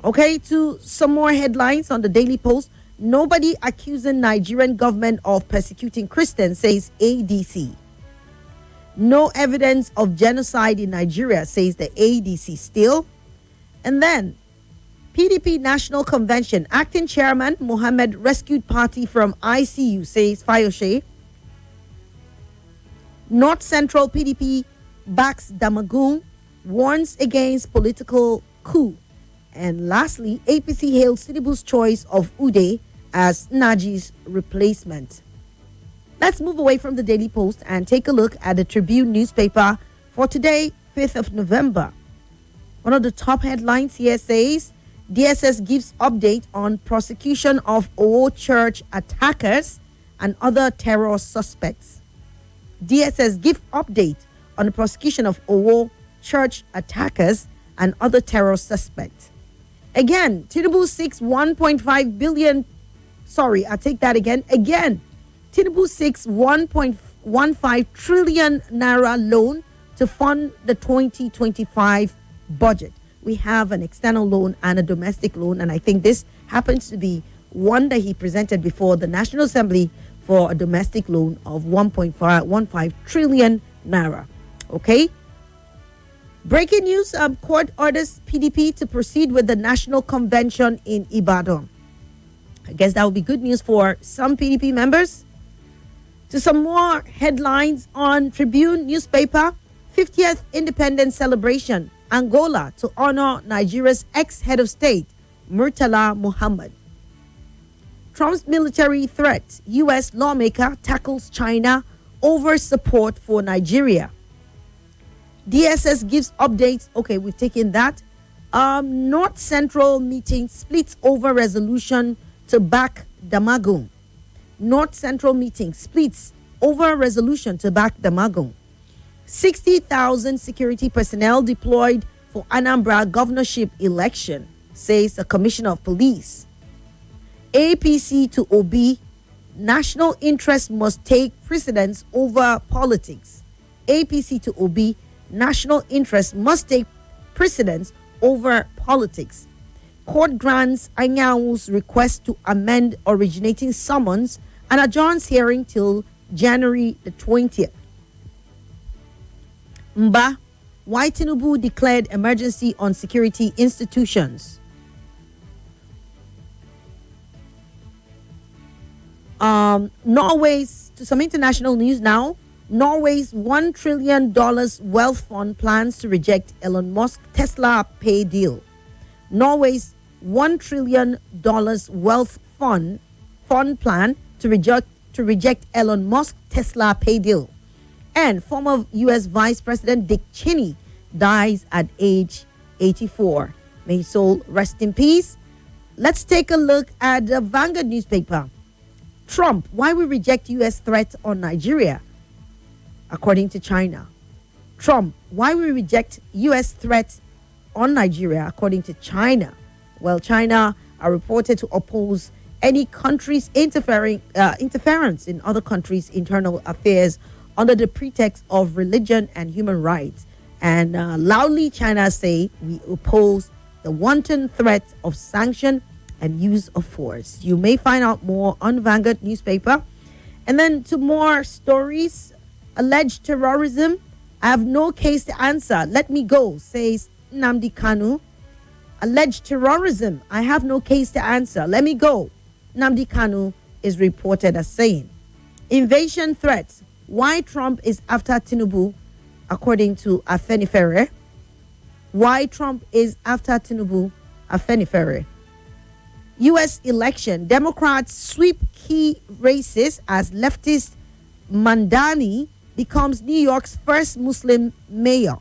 Okay, to some more headlines on the Daily Post. Nobody accusing Nigerian government of persecuting Christians, says ADC. No evidence of genocide in Nigeria, says the ADC still. And then, PDP National Convention, acting chairman Mohammed rescued party from ICU, says Fayose. North Central PDP backs Damagum, warns against political coup. And lastly, APC hails Tinubu's choice of Ude as Naji's replacement. Let's move away from the Daily Post and take a look at the Tribune newspaper for today, 5th of November. One of the top headlines here says, DSS gives update on prosecution of Owo Church attackers and other terror suspects. DSS give update on the prosecution of Owo Church attackers and other terror suspects. Again, Tinubu seeks 1.5 billion. Sorry, I take that again. Again, Tinubu seeks 1.15 trillion naira loan to fund the 2025 budget. We have an external loan and a domestic loan, and I think this happens to be one that he presented before the National Assembly for a domestic loan of 1.15 trillion naira. Okay. Breaking news, court orders PDP to proceed with the National Convention in Ibadan. I guess that would be good news for some PDP members. To some more headlines on Tribune newspaper, 50th Independence Celebration, Angola to honor Nigeria's ex-head of state, Murtala Muhammad. Trump's military threat, U.S. lawmaker tackles China over support for Nigeria. DSS gives updates. Okay, we've taken that. North Central meeting splits over resolution to back Damagum. North Central meeting splits over resolution to back Damagum. 60,000 security personnel deployed for Anambra governorship election, says the Commissioner of Police. APC to Obi, national interest must take precedence over politics. APC to Obi, national interest must take precedence over politics. Court grants Anyawu's request to amend originating summons and adjourns hearing till January the 20th. Mba, why Tinubu declared emergency on security institutions. Norway's, to some international news now, Norway's $1 trillion wealth fund plans to reject Elon Musk Tesla pay deal. Norway's $1 trillion wealth fund plan to reject Elon Musk Tesla pay deal. And former U.S. Vice President Dick Cheney dies at age 84. May his soul rest in peace. Let's take a look at the Vanguard newspaper. Trump, why we reject U.S. threat on Nigeria, according to China. Trump, why we reject U.S. threat on Nigeria, according to China. Well, China are reported to oppose any country's interference in other countries' internal affairs under the pretext of religion and human rights. And loudly, China say we oppose the wanton threat of sanction and use of force. You may find out more on Vanguard newspaper. And then to more stories. Alleged terrorism, I have no case to answer. Let me go, says Nnamdi Kanu. Alleged terrorism, I have no case to answer. Let me go, Nnamdi Kanu is reported as saying. Invasion threats, why Trump is after Tinubu, according to Afenifere. Why Trump is after Tinubu, Afenifere. U.S. election, Democrats sweep key races as leftist Mandani becomes New York's first Muslim mayor.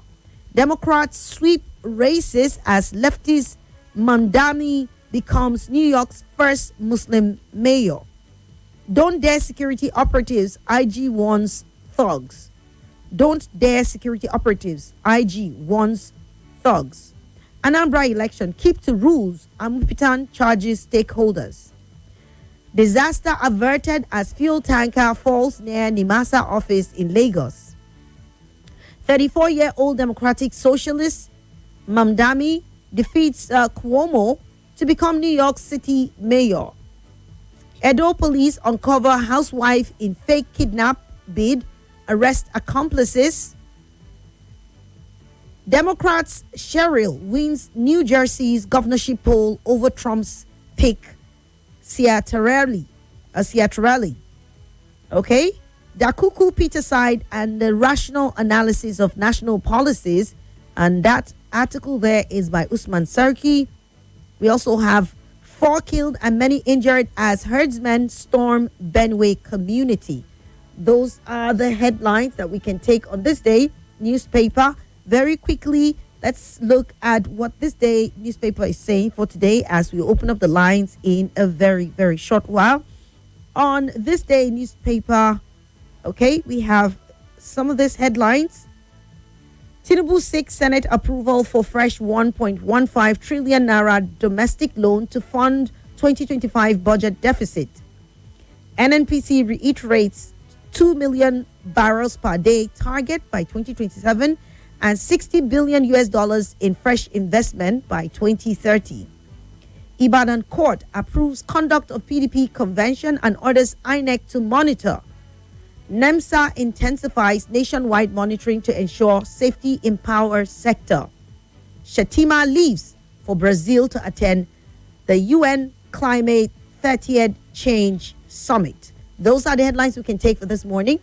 Democrats sweep races as leftist Mandani becomes New York's first Muslim mayor. Don't dare security operatives, IG warns thugs. Don't dare security operatives, IG warns thugs. Anambra election, keep to rules, Amupitan charges stakeholders. Disaster averted as fuel tanker falls near Nimasa office in Lagos. 34-year-old Democratic Socialist Mamdani defeats Cuomo to become New York City mayor. Edo police uncover housewife in fake kidnap bid, arrest accomplices. Democrats Cheryl wins New Jersey's governorship poll over Trump's pick, Ciattarelli. Okay? Dakuku Peterside and the rational analysis of national policies. And that article there is by Usman Sarki. We also have 4 killed and many injured as herdsmen storm Benway community. Those are the headlines that we can take on this day newspaper. Very quickly, let's look at what this day newspaper is saying for today as we open up the lines in a very, very short while. On this day newspaper, okay, we have some of these headlines. Tinubu seeks Senate approval for fresh 1.15 trillion naira domestic loan to fund 2025 budget deficit. NNPC reiterates 2 million barrels per day target by 2027 and $60 billion in fresh investment by 2030. Ibadan court approves conduct of PDP convention and orders INEC to monitor. NEMSA intensifies nationwide monitoring to ensure safety in power sector. Shetima leaves for Brazil to attend the UN Climate 30th Change Summit. Those are the headlines we can take for this morning.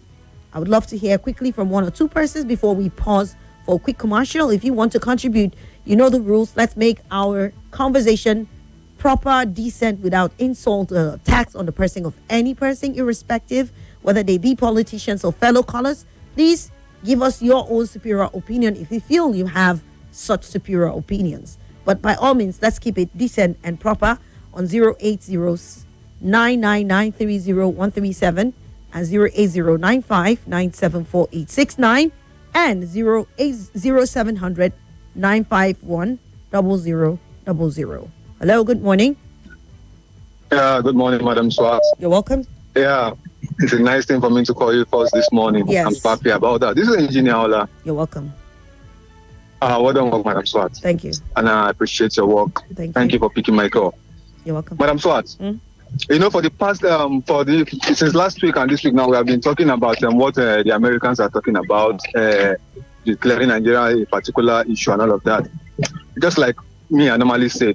I would love to hear quickly from one or two persons before we pause for a quick commercial. If you want to contribute, you know the rules. Let's make our conversation proper, decent, without insult or attacks on the person of any person, irrespective, whether they be politicians or fellow callers. Please give us your own superior opinion if you feel you have such superior opinions. But by all means, let's keep it decent and proper on 080-999-30137 and 08095974869 and 080-700-951-0000. Hello, good morning. Yeah, good morning, Madam Swat. You're welcome. Yeah, it's a nice thing for me to call you first this morning. Yes. I'm happy about that. This is Engineer Ola. You're welcome. Well done work, Madam Swat. Thank you. And I appreciate your work. Thank you for picking my call. You're welcome. Madam Swat, you know, for the past, since last week and this week now, we have been talking about what the Americans are talking about, declaring Nigeria a particular issue and all of that. Just like me, I normally say,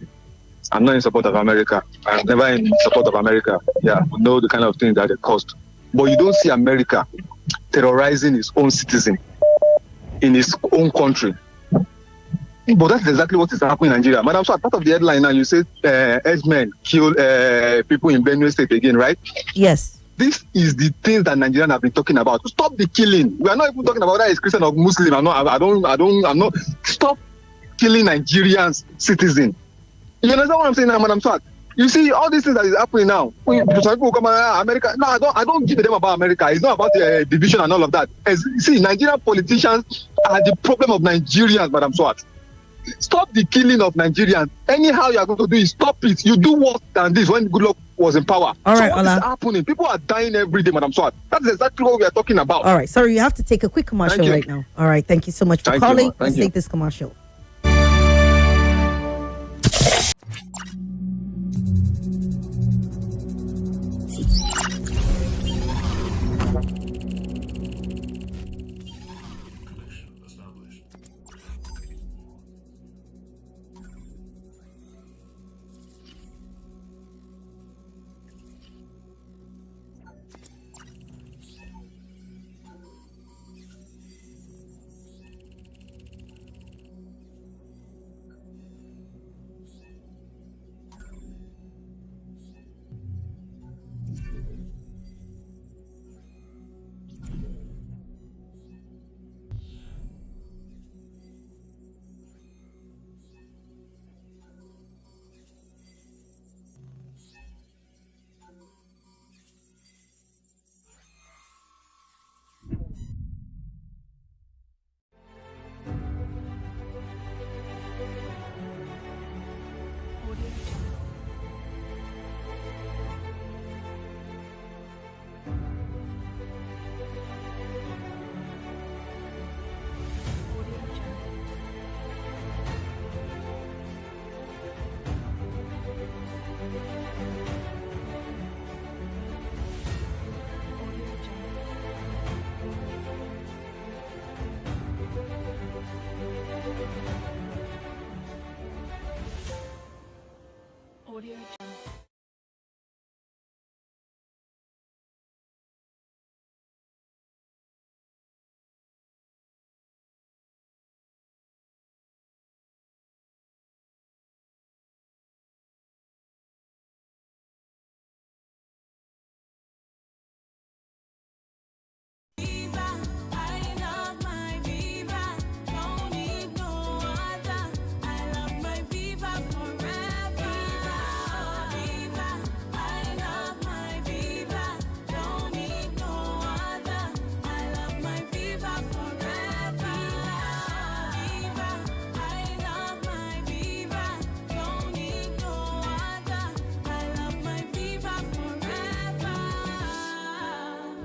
I'm not in support of America. I'm never in support of America. Yeah, we know the kind of things that it cost. But you don't see America terrorizing its own citizen in its own country. But that's exactly what is happening in Nigeria. Madam, so as part of the headline now, you say Edgemen kill people in Benue State again, right? Yes. This is the things that Nigerians have been talking about. Stop the killing. We are not even talking about that it's Christian or Muslim. I'm not. Stop killing Nigerians, citizens. You understand what I'm saying now, Madam Swat? You see all these things that is happening now. When some people come America. No, I don't give a damn about America. It's not about division and all of that. See, Nigerian politicians are the problem of Nigerians, Madam Swat. Stop the killing of Nigerians. Anyhow you are going to do is stop it. You do worse than this when Goodluck was in power. All right, what is happening? People are dying every day, Madam Swat. That's exactly what we are talking about. All right, sorry, you have to take a quick commercial right now. All right, thank you so much for calling. Let's take this commercial.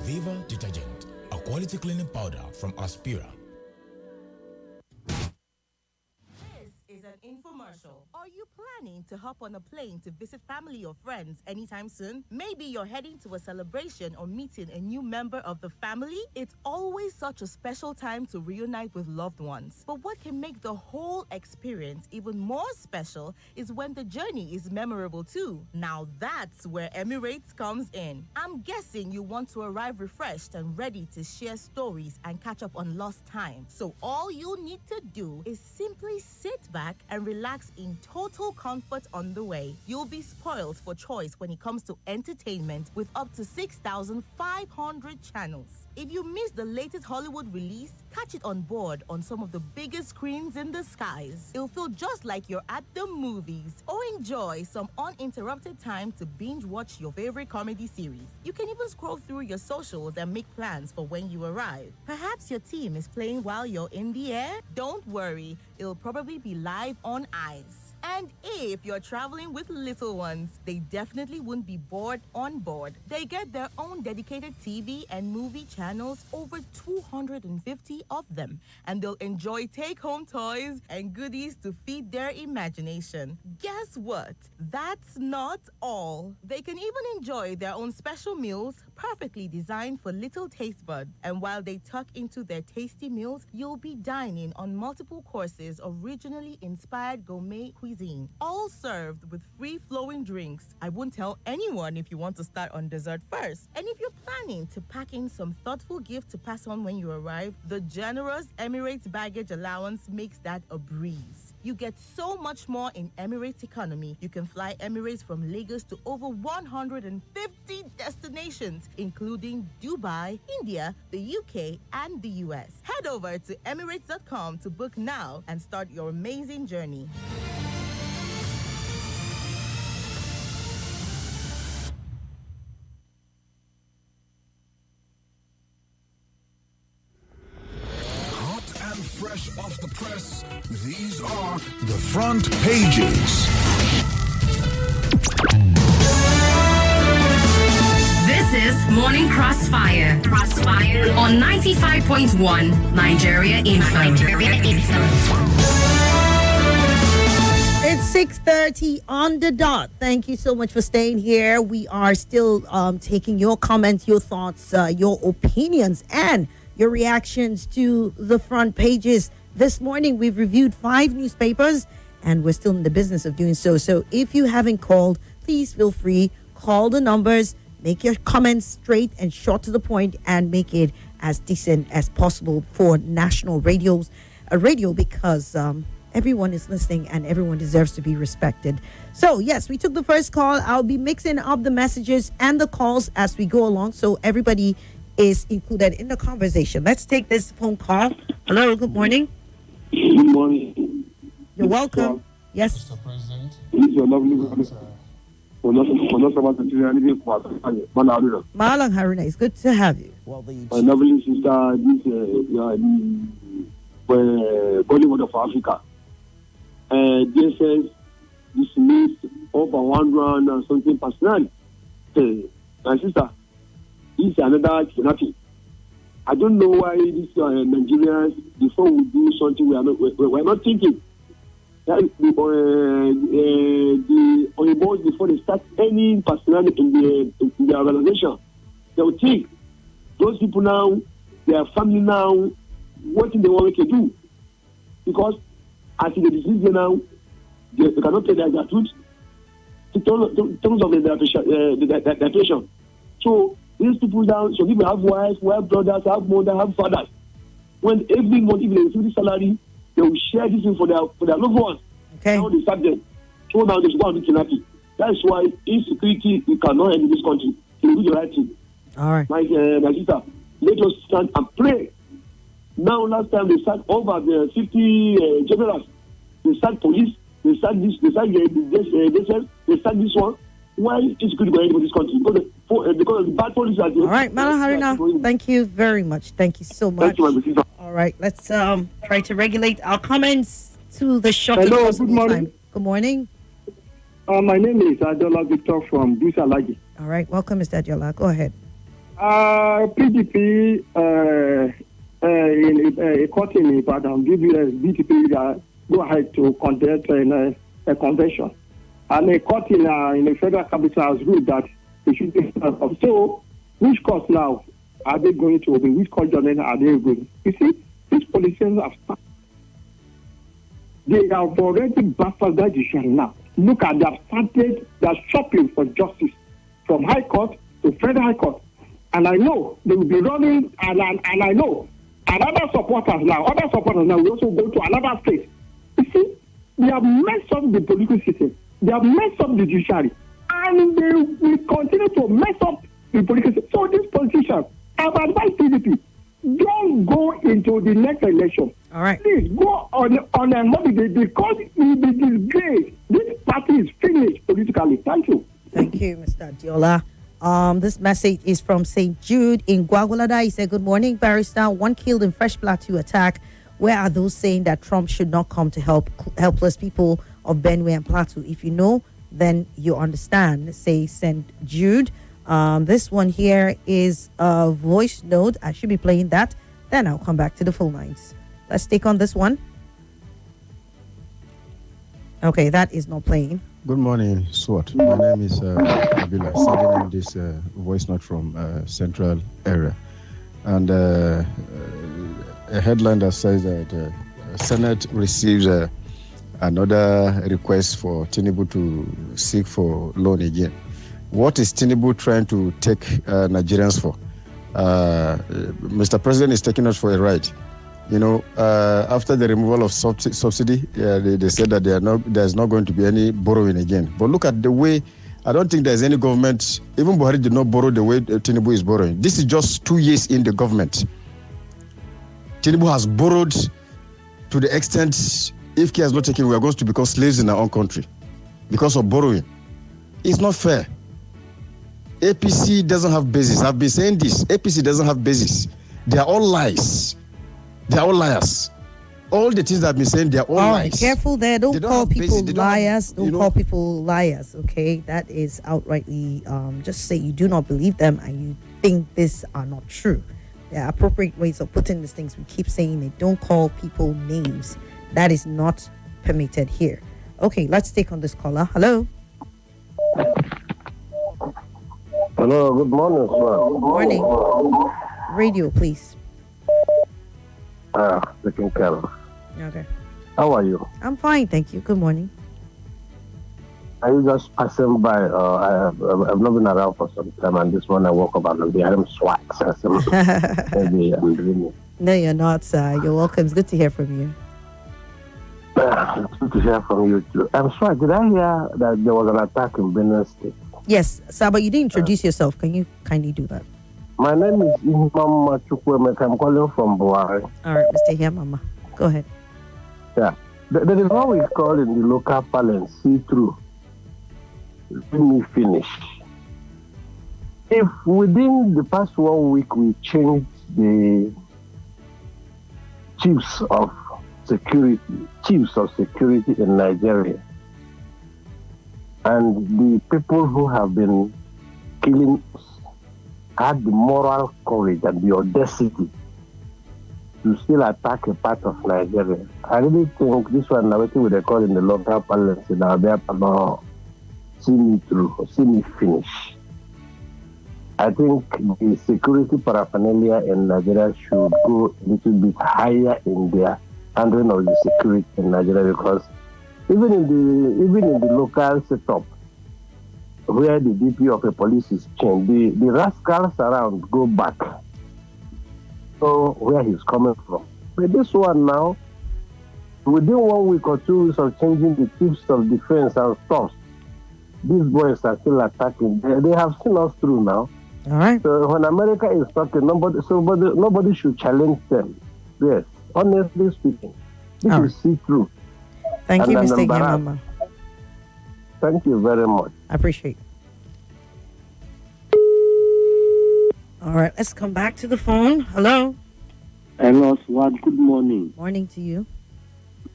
Viva detergent, a quality cleaning powder from Aspira. Is an infomercial. Are you planning to hop on a plane to visit family or friends anytime soon? Maybe you're heading to a celebration or meeting a new member of the family. It's always such a special time to reunite with loved ones. But what can make the whole experience even more special is when the journey is memorable too. Now that's where Emirates comes in. I'm guessing you want to arrive refreshed and ready to share stories and catch up on lost time. So all you need to do is simply sit back and relax in total comfort on the way. You'll be spoiled for choice when it comes to entertainment with up to 6,500 channels. If you missed the latest Hollywood release, catch it on board on some of the biggest screens in the skies. It'll feel just like you're at the movies. Or enjoy some uninterrupted time to binge watch your favorite comedy series. You can even scroll through your socials and make plans for when you arrive. Perhaps your team is playing while you're in the air? Don't worry, it'll probably be live on ice. And if you're traveling with little ones, they definitely wouldn't be bored on board. They get their own dedicated TV and movie channels, over 250 of them. And they'll enjoy take-home toys and goodies to feed their imagination. Guess what? That's not all. They can even enjoy their own special meals, perfectly designed for little taste buds. And while they tuck into their tasty meals, you'll be dining on multiple courses of regionally inspired gourmet cuisine, all served with free-flowing drinks. I won't tell anyone if you want to start on dessert first. And if you're planning to pack in some thoughtful gift to pass on when you arrive, the generous Emirates baggage allowance makes that a breeze. You get so much more in Emirates economy. You can fly Emirates from Lagos to over 150 destinations, including Dubai, India, the UK, and the US. Head over to Emirates.com to book now and start your amazing journey. Fresh off the press, these are the front pages. This is Morning Crossfire. On 95.1 Nigeria Info. It's 6:30 on the dot. Thank you so much for staying here. We are still taking your comments, your thoughts, your opinions, and your reactions to the front pages. This morning, we've reviewed 5 newspapers, and we're still in the business of doing so. So if you haven't called, please feel free, call the numbers, make your comments straight and short to the point, and make it as decent as possible for national radio, because everyone is listening and everyone deserves to be respected. So yes, we took the first call. I'll be mixing up the messages and the calls as we go along, so everybody is included in the conversation. Let's take this phone call. Hello, good morning. Good morning. You're welcome. Yes. Mr. President. This is your lovely Malang Haruna, it's good to have you. my lovely sister, this Bollywood of Africa. This says this means over 100 and something personnel. My sister, this is another kidnapping. I don't know why these Nigerians, before we do something, we're not thinking. That the Oyinbos, before they start any personnel in the organization, they will think those people now, their family now, what in the world they can do? Because as the decision now, they cannot pay their gratuity. terms of the definition. So these people now, so people have wives, have brothers, have mother, have fathers. When every month, if they receive the salary, they will share this thing for their loved ones. Okay. Now they start them. So now they go and do kidnapping. That's why insecurity we cannot end in this country. You do the right thing. All right. My sister, let us stand and pray. Now, last time they sacked over the 50 generals. They sacked police. They sacked this. They sacked they sacked this one. Why is good going for this country? Because of the bad policy. All right, Mala Haruna, thank you very much. Thank you so much. Thank you, my sister. All right, let's try to regulate our comments to the short Hello, possible good morning. time. Good morning. My name is Adola Victor from Busalagi. All right, welcome, Mr. Adiola. Go ahead. PDP in a court in Ibadan give you a BTP go ahead to conduct a convention. And a court in the federal capital has ruled that it should be. So, which court now are they going to obey? Which court judgment are they going? You see, these politicians have started. They have already bastardized the judiciary now. Look at, they have started their shopping for justice from High Court to Federal High Court. And I know they will be running, and I know, and other supporters now will also go to another state. You see, they have messed up the political system. They have messed up the judiciary. And they will continue to mess up the political system. So these politicians have advised PDP, don't go into the next election. All right. Please go on a holiday because it will be disgraced. This party is finished politically. Thank you. Thank you, Mr. Adiola. This message is from St. Jude in Gwagwalada. He said, good morning, Barrister. One killed in Fresh Plateau attack. Where are those saying that Trump should not come to help helpless people of Benue and Plateau? If you know, then you understand, say St. Jude. This one here is a voice note. I should be playing that. Then I'll come back to the phone lines. Let's take on this one. Okay, that is not playing. Good morning, Swat. My name is Abila, sending in this voice note from Central area. And a headline that says that Senate receives another request for Tinubu to seek for loan again. What is Tinubu trying to take Nigerians for? Mr. President is taking us for a ride. You know, after the removal of subsidy, they said that there's not going to be any borrowing again. But look at the way, I don't think there's any government, even Buhari did not borrow the way Tinubu is borrowing. This is just 2 years in the government. Tinubu has borrowed to the extent, if care is not taken, we are going to become slaves in our own country because of borrowing. It's not fair. APC doesn't have basis. I've been saying this. APC doesn't have basis. They are all lies. They are all liars. All the things that I've been saying, they are all lies. Careful there. Don't call people liars. Don't call people liars, okay? That is outrightly, just say you do not believe them and you think these are not true. There are appropriate ways of putting these things. We keep saying it. Don't call people names. That is not permitted here. Okay, let's take on this caller. Hello. Hello, good morning, sir. Good morning. Radio, please. Taking care of. Okay. How are you? I'm fine, thank you. Good morning. Are you just passing by? I've not been around for some time, and this one I woke up and I'm Swat. Maybe I'm dreaming. No, you're not, sir. You're welcome. It's good to hear from you. It's good to hear from you too. I'm sorry, did I hear that there was an attack in Benue State? Yes, sir, but you didn't introduce yourself. Can you kindly do that? My name is Imam Chukwemeka. I'm calling from Buhari. All right, Mr. Mama. Go ahead. Yeah. There is what we call in the local parlance, see-through. Let me finish. If within the past 1 week we changed the chiefs of security in Nigeria, and the people who have been killing us had the moral courage and the audacity to still attack a part of Nigeria, I really think this one, what they call in the local parlance in Abia, see me through, or see me finish. I think the security paraphernalia in Nigeria should go a little bit higher in their handling of the security in Nigeria, because even in the local setup, where the DP of a police is changed. The rascals around go back. So where he's coming from. But this one now, within 1 week or 2 weeks of changing the chiefs of defense and stuff, these boys are still attacking. They have seen us through now. All right. So when America is talking, nobody should challenge them. Yes, honestly speaking, this is see-through. Thank you, And Mr. embarrassed. Yamama. Thank you very much. I appreciate it. All right, let's come back to the phone. Hello. Hello, Swat. Good morning. Morning to you.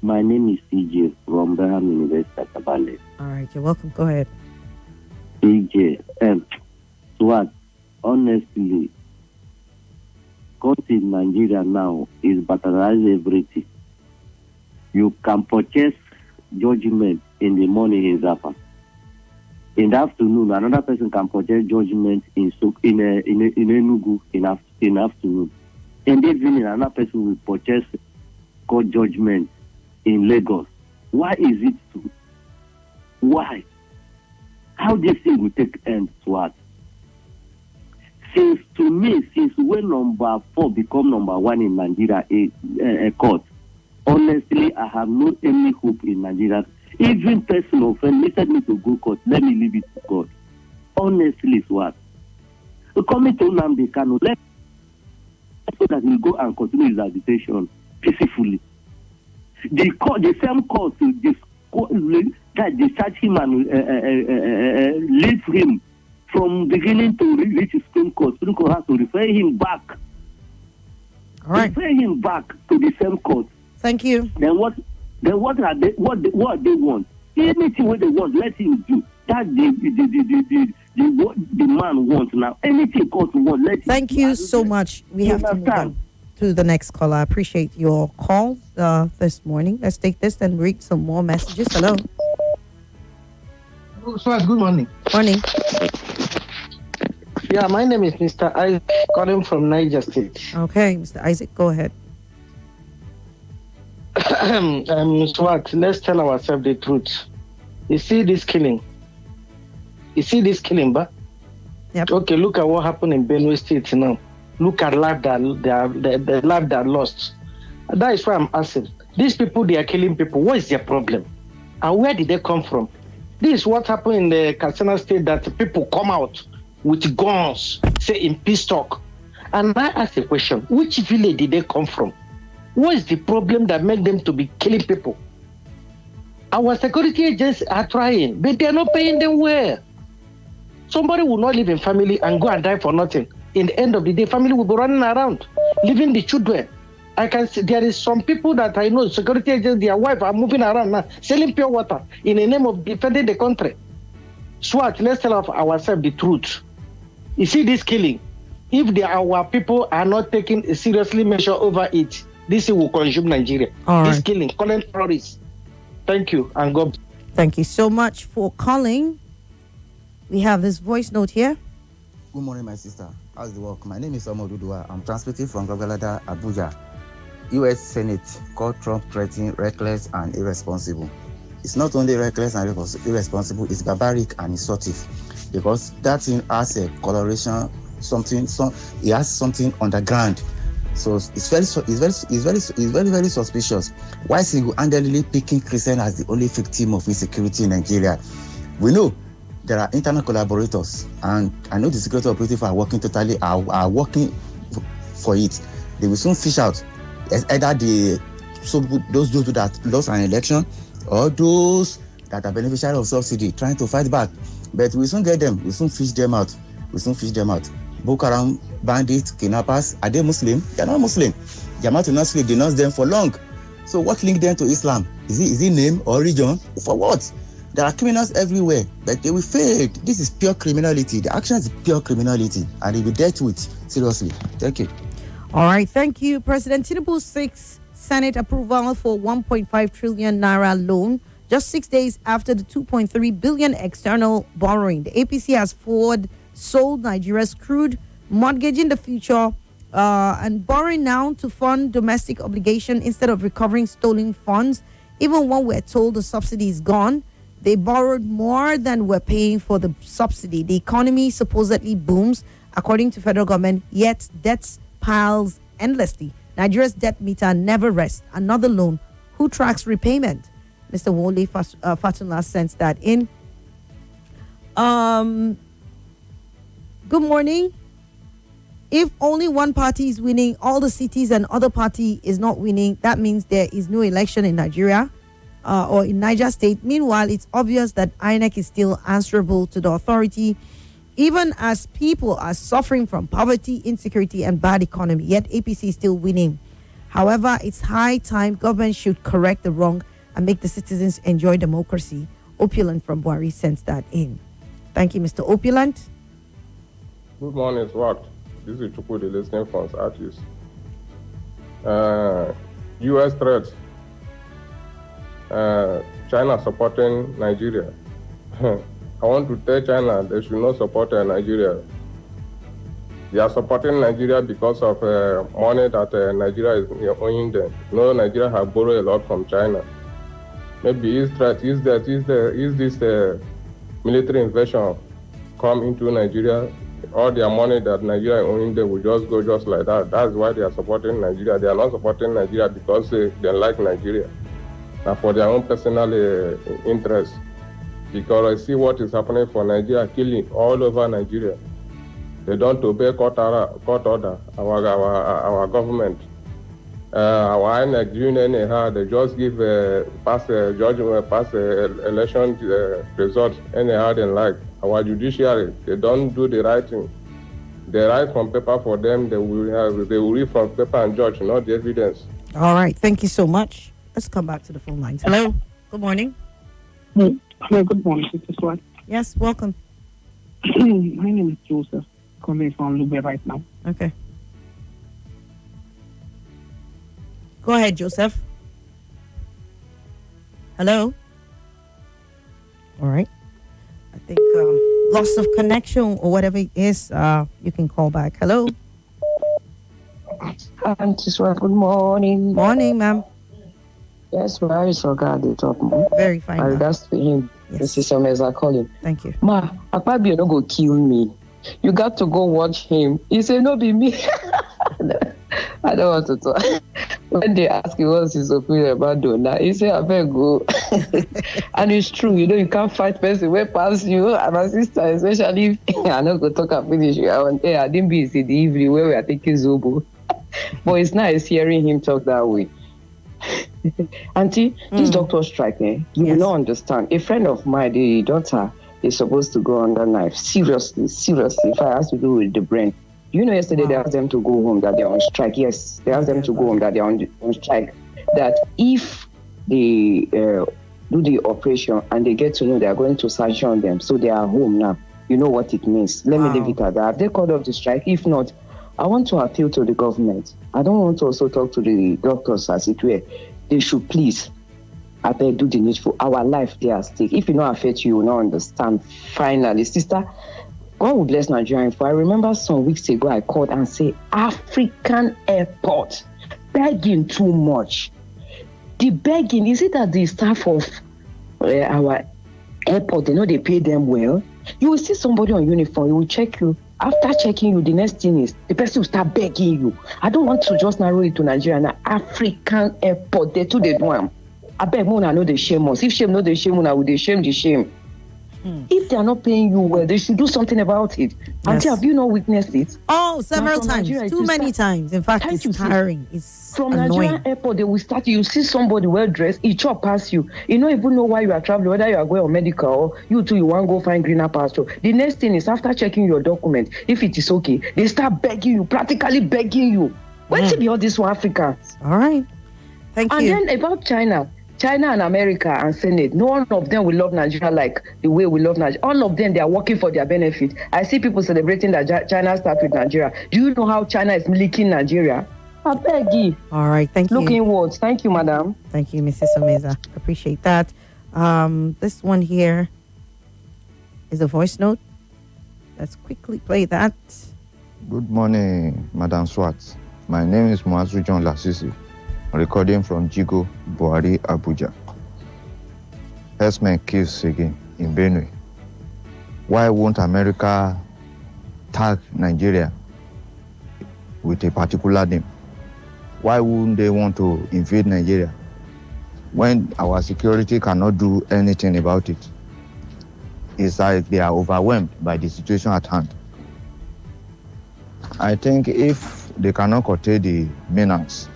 My name is CJ from Durham University at Tabale. All right, you're welcome. Go ahead. CJ, Swat, honestly, court in Nigeria now is batterized everything. You can purchase judgment in the morning in Zappa. In the afternoon, another person can purchase judgment in Enugu in afternoon. In the evening, another person will purchase court judgment in Lagos. Why is it so? Why? How this thing will take end, Swat? Since when number 4 become number 1 in Nigeria a court, honestly, I have no any hope in Nigeria. Even personal friend listed me to go court. Let me leave it to God. Honestly, Swat. Coming to Nnamdi Kanu, let so that he will go and continue his agitation peacefully. The same court that discharge him and leave him from beginning to reach Supreme Court. Supreme Court has to refer him back. All right. Refer him back to the same court. Thank you. Then what they want? Anything what they want, let him do. That what the man wants now. Anything court wants, let him do. Thank you so much. We have to move on to the next caller. I appreciate your calls this morning. Let's take this and read some more messages. Hello. Swat, good morning. Morning. Yeah, my name is Mr. Isaac, calling from Niger State. Okay, Mr. Isaac, go ahead. Swat, let's tell ourselves the truth. You see this killing, but yep. Okay, look at what happened in Benue State now. Look at life the life that lost. That is why I'm asking. These people, they are killing people. What is their problem? And where did they come from? This is what happened in the Katsina State, that people come out with guns, say in peace talk. And I ask a question, which village did they come from? What is the problem that make them to be killing people? Our security agents are trying, but they are not paying them well. Somebody will not live in family and go and die for nothing. In the end of the day, family will be running around, leaving the children. I can see there is some people that I know, security agents, their wife are moving around now, selling pure water in the name of defending the country. Swat, let's tell ourselves the truth. You see this killing, if our people are not taking a seriously measure over it, this will consume Nigeria. All this right. killing, calling terrorists. Thank you, and God. Thank you so much for calling. We have this voice note here. Good morning, my sister. How's the work? My name is Omo Dudua. I'm transmitting from Gagalada, Abuja. U.S. Senate called Trump threatening reckless and irresponsible. It's not only reckless and irresponsible, it's barbaric and insultive, because that thing has a coloration, it has something underground. So it's very suspicious. Why single-handedly picking Christian as the only victim of insecurity in Nigeria? We know there are internal collaborators, and I know the security operatives are working for it. They will soon fish out either those that lost an election or those that are beneficiaries of subsidy trying to fight back. But we soon get them. We soon fish them out. Boko Haram bandits, kidnappers, are they Muslim? They are not Muslim. Jamaat al-Nasr denounced them for long. So what linked them to Islam? Is it name or religion? For what? There are criminals everywhere, but they will fail. This is pure criminality. The action is pure criminality, and it will be dealt with seriously. Thank you. All right, thank you. President Tinubu seeks Senate approval for 1.5 trillion naira loan just 6 days after the 2.3 billion external borrowing. The APC has sold Nigeria's crude, mortgaging the future, and borrowing now to fund domestic obligation instead of recovering stolen funds. Even when we're told the subsidy is gone, They borrowed more than we're paying for the subsidy. The economy supposedly booms, according to federal government, yet debts piles endlessly. Nigeria's debt meter never rests. Another loan. Who tracks repayment? Mr. Wole Fatunla sends that in. Good morning. If only one party is winning all the cities and other party is not winning, that means there is no election in Nigeria or in Niger State. Meanwhile, it's obvious that INEC is still answerable to the authority, even as people are suffering from poverty, insecurity, and bad economy. Yet APC is still winning. However, it's high time government should correct the wrong and make the citizens enjoy democracy. Opulent from Buhari sends that in. Thank you, Mr. Opulent. Good morning, Swat. This is Chukwu, the listening from Southeast. U.S. threats. China supporting Nigeria. I want to tell China they should not support Nigeria. They are supporting Nigeria because of money that Nigeria is owing them. No, Nigeria have borrowed a lot from China. Maybe is this military invasion come into Nigeria? All their money that Nigeria owing them will just go just like that. That's why they are supporting Nigeria. They are not supporting Nigeria because they like Nigeria. Now for their own personal interest. Because I see what is happening for Nigeria, killing all over Nigeria. They don't obey court order, our government. Our INEC doing anyhow, they just give pass judgment, pass election result anyhow they like. Our judiciary, they don't do the right thing. They write from paper for them, they will read from paper and judge, not the evidence. All right, thank you so much. Let's come back to the phone lines. Hello, good morning. Hello, good morning, Mr. Swat. Yes, welcome. My name is Joseph, calling from Lube right now. Okay. Go ahead, Joseph. Hello? All right. I think loss of connection or whatever it is, you can call back. Hello? Auntie Swat, good morning. Morning, ma'am. Yes, where is your guy the top, man? Very fine. And that's to him. Yes. This is Mr. calling. Thank you. Ma, Akpabio no go kill me. You got to go watch him. He said, no, be me. I don't want to talk. When they ask him what's his opinion about Donna, he said, I better go. And it's true, you can't fight person way past you. And my sister, especially if I not go talk and finish you. I didn't be in the evening where we are taking Zobo. But it's nice hearing him talk that way. Auntie, this doctor strike, you will not understand. A friend of mine, the daughter, is supposed to go under knife. Seriously, if I has to do with the brain. Yesterday they asked them to go home, that they're on strike. Yes, they asked them to go home, that they're on strike. That if they do the operation and they get to know they are going to sanction them, so they are home now. You know what it means. Let me leave it at that. Have they called off the strike? If not, I want to appeal to the government. I don't want to also talk to the doctors as it were. They should please, I beg, do the needful. Our life, they are at stake. If it not affect you, you will not understand. Finally, sister, God will bless Nigeria. I remember some weeks ago, I called and said, African airport, begging too much. The begging, is it that the staff of our airport, they pay them well? You will see somebody on uniform, he will check you. After checking you, the next thing is the person will start begging you. I don't want to just narrow it to Nigeria. Now, African airport, they too, they do them. I beg, I know they shame us. If shame no they shame, I would they shame the shame. If they are not paying you well, they should do something about it. Yes. Auntie, have you not witnessed it? Oh, several times. Nigeria, too many times. In fact, it's tiring. It's from annoying. Nigerian airport, they will start you see somebody well dressed, he chop past you. You don't even know why you are traveling, whether you are going on medical or you too, you want to go find greener pasture. The next thing is after checking your document, if it is okay, they start begging you, practically begging you. Where to be all these Africans? All right. Thank you. And then about China and America and Senate, none of them will love Nigeria like the way we love Nigeria. All of them, they are working for their benefit. I see people celebrating that China starts with Nigeria. Do you know how China is milking Nigeria? I beg you. All right, thank you. Look inwards. Thank you, madam. Thank you, Mrs. Omeza. Appreciate that. This one here is a voice note. Let's quickly play that. Good morning, Madam Swat. My name is Muazu John Lasisi. Recording from Jigo, Buhari, Abuja. herdsmen kills again in Benue. Why won't America tag Nigeria with a particular name? Why wouldn't they want to invade Nigeria when our security cannot do anything about it? It's like they are overwhelmed by the situation at hand. I think if they cannot curtail the menace,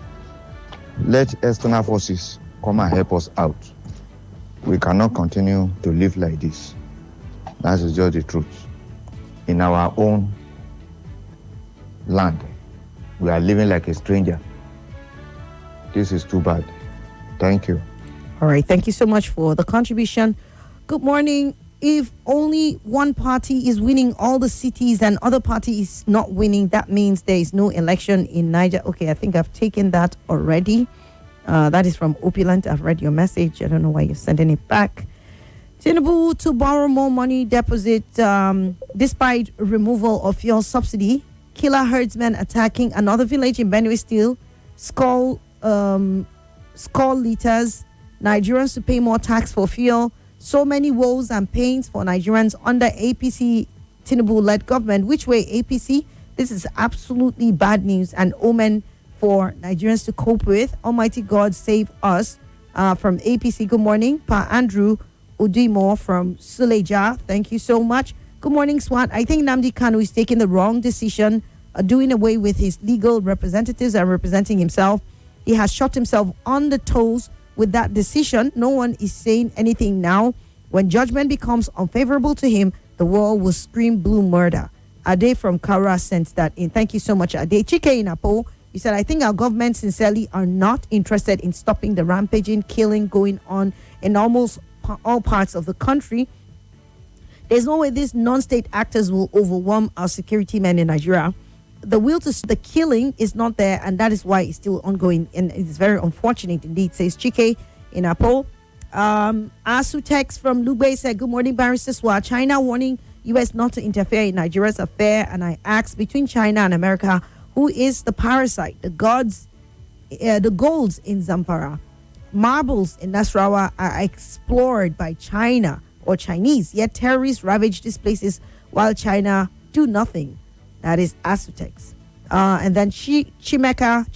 let external forces come and help us out. We cannot continue to live like this. That is just the truth. In our own land, we are living like a stranger. This is too bad. Thank you. All right. Thank you so much for the contribution. Good morning. If only one party is winning all the cities and other party is not winning, that means there is no election in Niger. Okay, I think I've taken that already. That is from Opulent. I've read your message. I don't know why you're sending it back. Tinubu to borrow more money deposit despite removal of fuel subsidy. Killer herdsmen attacking another village in Benue Steel. Skull liters. Nigerians to pay more tax for fuel. So many woes and pains for Nigerians under APC Tinubu-led government. Which way, APC? This is absolutely bad news and omen for Nigerians to cope with. Almighty God save us. From APC, good morning. Pa Andrew Udimo from Suleja, thank you so much. Good morning, Swat. I think Nnamdi Kanu is taking the wrong decision, doing away with his legal representatives and representing himself. He has shot himself on the toes with that decision. No one is saying anything now. When judgment becomes unfavorable to him, the world will scream blue murder. Ade from Kara sent that in. Thank you so much, Ade. Chike in Apo, he said, I think our government sincerely are not interested in stopping the rampaging, killing going on in almost all parts of the country. There's no way these non-state actors will overwhelm our security men in Nigeria. The will to stop the killing is not there, and that is why it's still ongoing, and it's very unfortunate indeed, says Chike in Apo. Asutex from Lugbe said, good morning, Barrister Swat. China warning U.S. not to interfere in Nigeria's affair, and I ask, between China and America, who is the parasite? The golds in Zamfara, marbles in Nasrawa are explored by China or Chinese, yet terrorists ravage these places while China do nothing. That is Asutex. And then Chimeka,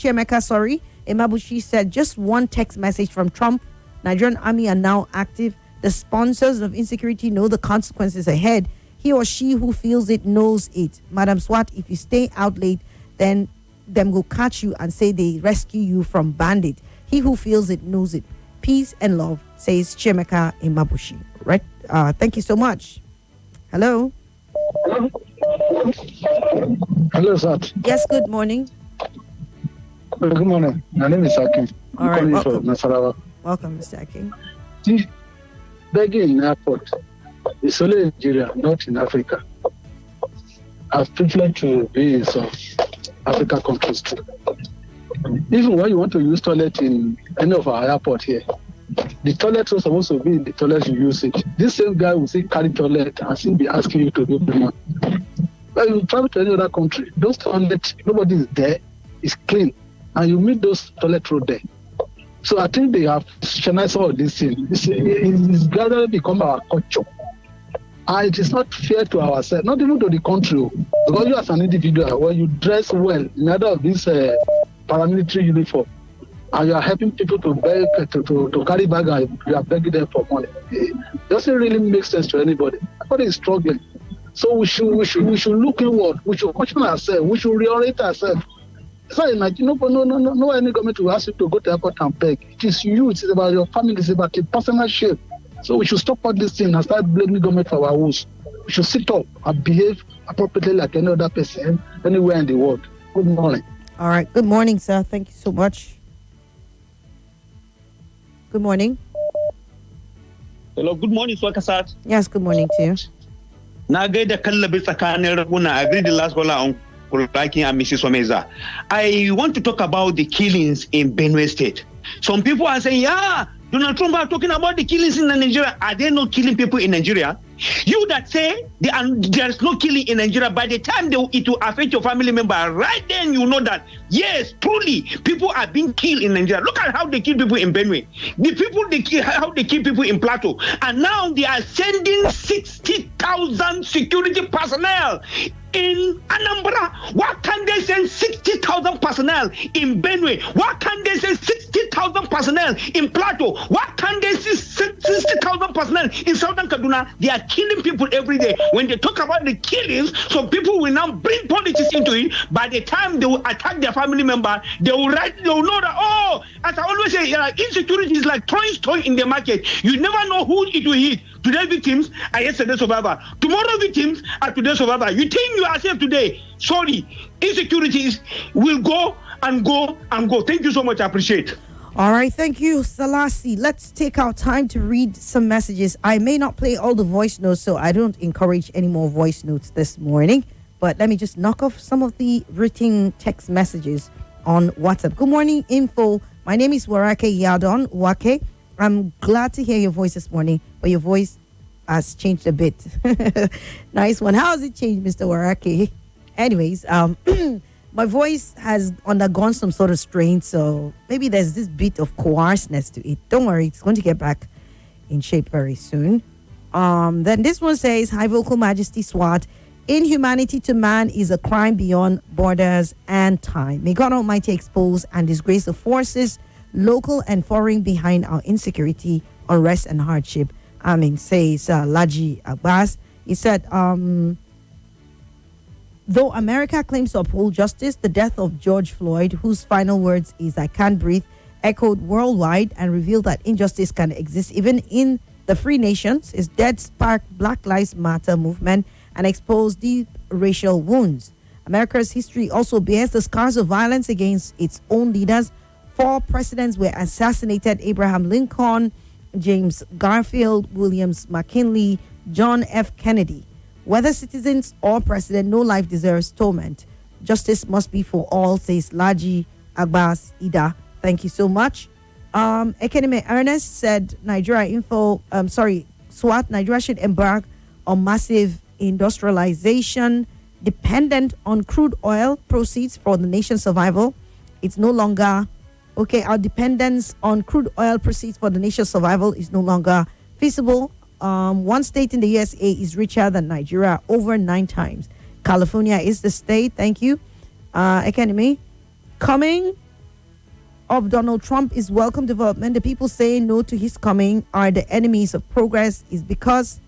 Emabushi said, just one text message from Trump. Nigerian army are now active. The sponsors of insecurity know the consequences ahead. He or she who feels it knows it. Madam Swat, if you stay out late, then them go catch you and say they rescue you from bandit. He who feels it knows it. Peace and love, says Chimeka Emabushi. Right? Thank you so much. Hello. Hello, sir. Yes, good morning. Good morning. My name is Akin. All right, welcome. Welcome, Mr. Akin. See, begging in airport is only in Nigeria, not in Africa. I've privileged to be in some African countries too. Even when you want to use toilet in any of our airport here, the toilet was supposed to be in the toilet you use it. This same guy will still carry toilet and still be asking you to do the When you travel to any other country, those toilets, nobody is there, it's clean, and you meet those toilet road there. So I think they have channelized all this thing. It's gradually become our culture. And it is not fair to ourselves, not even to the country. Because you as an individual, when you dress well in either of these paramilitary uniform, and you are helping people to beg, to carry bag, and you are begging them for money, it doesn't really make sense to anybody. Everybody is struggling. So we should look inward. We should question ourselves. We should reorient ourselves. It's not like no any government will ask you to go to the airport and beg. It is you. It's about your family. It's about your personal shape. So we should stop all this thing and start blaming government for our woes. We should sit up and behave appropriately like any other person anywhere in the world. Good morning. All right. Good morning, sir. Thank you so much. Good morning. Hello. Good morning, Swakasat. Yes. Good morning to you. Na gaida kallabi tsakanin raguna. I agree the last caller on Kulakin and Mrs. Omeza. I want to talk about the killings in Benue State. Some people are saying, yeah, Donald Trump are talking about the killings in Nigeria. Are they not killing people in Nigeria? You that say there's no killing in Nigeria, by the time it will affect your family member, right then you know that, yes, truly, people are being killed in Nigeria. Look at how they kill people in Benue. How they kill people in Plateau. And now they are sending 60,000 security personnel in Anambra. Why can't they send 60,000 personnel in Benue? Why can't they send 60,000 personnel in Plateau? Why can't they send 60,000 personnel in Southern Kaduna? They are killing people every day. When they talk about the killings, some people will now bring politics into it. By the time they will attack their family member, they will know that, as I always say, insecurity is like throwing stone in the market. You never know who it will hit. Today victims are yesterday survivor. Tomorrow victims are today survivor. You think you are safe today? Sorry, insecurities will go and go and go. Thank you so much. I appreciate. All right, thank you, Salasi. Let's take our time to read some messages. I may not play all the voice notes, so I don't encourage any more voice notes this morning. But let me just knock off some of the written text messages on WhatsApp. Good morning, info. My name is Warake Yadon Wake. I'm glad to hear your voice this morning, but your voice has changed a bit. Nice one. How has it changed, Mr. Warake? Anyways, my voice has undergone some sort of strain, so maybe there's this bit of coarseness to it. Don't worry, it's going to get back in shape very soon. Then this one says, High Vocal Majesty Swat, inhumanity to man is a crime beyond borders and time. May God Almighty expose and disgrace the forces, local and foreign, behind our insecurity, unrest, and hardship. Says Laji Abbas. He said, though America claims to uphold justice, the death of George Floyd, whose final words is "I can't breathe," echoed worldwide and revealed that injustice can exist even in the free nations. His death sparked Black Lives Matter movement and exposed deep racial wounds. America's history also bears the scars of violence against its own leaders. 4 presidents were assassinated: Abraham Lincoln, James Garfield, Williams McKinley, John F. Kennedy. Whether citizens or president, no life deserves torment. Justice must be for all, says Laji Abbas Ida. Thank you so much. Ekeneme Ernest said, SWAT, Nigeria should embark on massive industrialization dependent on crude oil proceeds for the nation's survival. It's no longer our dependence on crude oil proceeds for the nation's survival is no longer feasible. One state in the USA is richer than Nigeria, over 9 times. California is the state. Thank you. Academy. Coming of Donald Trump is welcome development. The people saying no to his coming are the enemies of progress. Is because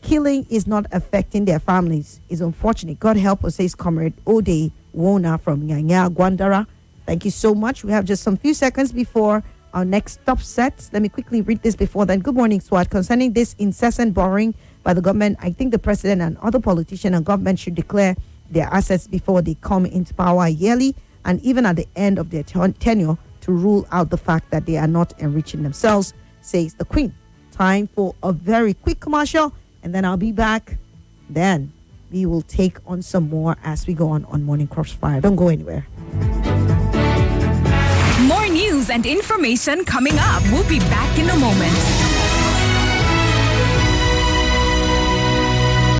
killing is not affecting their families. It's unfortunate. God help us, says Comrade Ode Wona from Nyanya, Gwandara. Thank you so much. We have just some few seconds before our next stop set. Let me quickly read this before then. Good morning, SWAT. Concerning this incessant borrowing by the government, I think the president and other politicians and government should declare their assets before they come into power yearly and even at the end of their tenure to rule out the fact that they are not enriching themselves, says the Queen. Time for a very quick commercial, and then I'll be back. Then we will take on some more as we go on Morning Crossfire. Don't go anywhere. More news and information coming up. We'll be back in a moment.